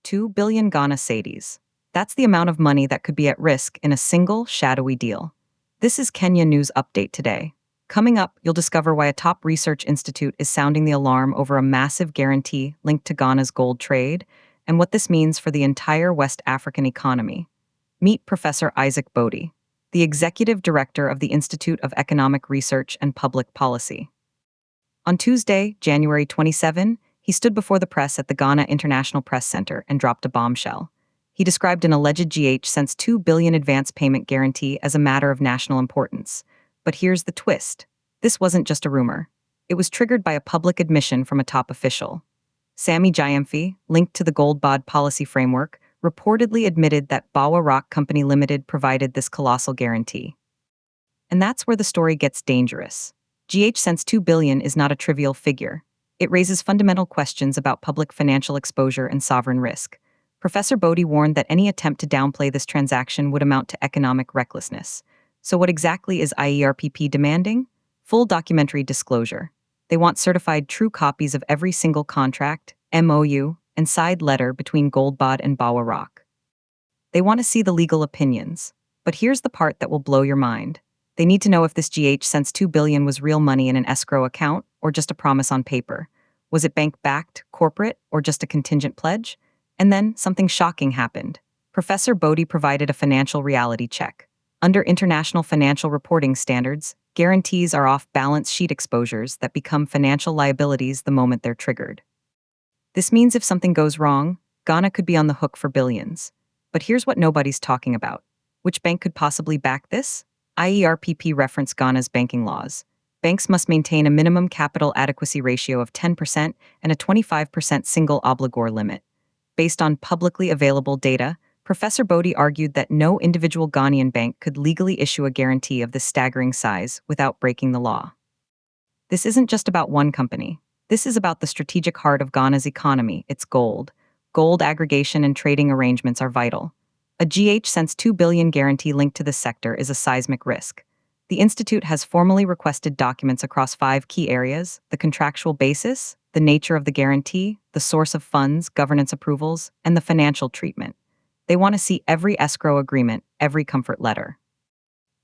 2 billion Ghana cedis. That's the amount of money that could be at risk in a single, shadowy deal. This is Kenya News Update today. Coming up, you'll discover why a top research institute is sounding the alarm over a massive guarantee linked to Ghana's gold trade, and what this means for the entire West African economy. Meet Professor Isaac Bodie, the executive director of the Institute of Economic Research and Public Policy. On Tuesday, January 27, he stood before the press at the Ghana International Press Center and dropped a bombshell. He described an alleged GH2 billion advance payment guarantee as a matter of national importance. But here's the twist. This wasn't just a rumor. It was triggered by a public admission from a top official. Sammy Gyamfi, linked to the Goldbod policy framework, reportedly admitted that Bawa Rock Company Limited provided this colossal guarantee. And that's where the story gets dangerous. GH2 billion is not a trivial figure. It raises fundamental questions about public financial exposure and sovereign risk. Professor Bodie warned that any attempt to downplay this transaction would amount to economic recklessness. So what exactly is Ierpp demanding? Full documentary disclosure. They want certified true copies of every single contract, MOU, and side letter between Goldbod and Bawa Rock. They want to see the legal opinions. But here's the part that will blow your mind. They need to know if this GH2 billion was real money in an escrow account or just a promise on paper. Was it bank-backed, corporate, or just a contingent pledge? And then something shocking happened. Professor Bodie provided a financial reality check. Under international financial reporting standards, guarantees are off-balance sheet exposures that become financial liabilities the moment they're triggered. This means if something goes wrong, Ghana could be on the hook for billions. But here's what nobody's talking about. Which bank could possibly back this? Ierpp reference Ghana's banking laws. Banks must maintain a minimum capital adequacy ratio of 10% and a 25% single obligor limit. Based on publicly available data, Professor Bodie argued that no individual Ghanaian bank could legally issue a guarantee of this staggering size without breaking the law. This isn't just about one company. This is about the strategic heart of Ghana's economy, its gold. Gold aggregation and trading arrangements are vital. A GH2 billion guarantee linked to this sector is a seismic risk. The Institute has formally requested documents across 5 key areas: the contractual basis, the nature of the guarantee, the source of funds, governance approvals, and the financial treatment. They want to see every escrow agreement, every comfort letter.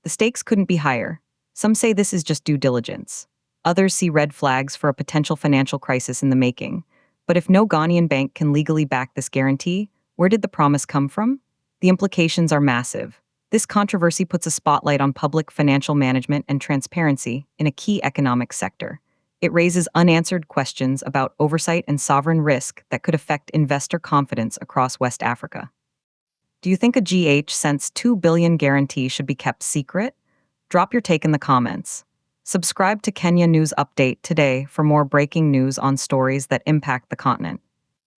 The stakes couldn't be higher. Some say this is just due diligence. Others see red flags for a potential financial crisis in the making. But if no Ghanaian bank can legally back this guarantee, where did the promise come from? The implications are massive. This controversy puts a spotlight on public financial management and transparency in a key economic sector. It raises unanswered questions about oversight and sovereign risk that could affect investor confidence across West Africa. Do you think a GH2 billion guarantee should be kept secret? Drop your take in the comments. Subscribe to Kenya News Update today for more breaking news on stories that impact the continent.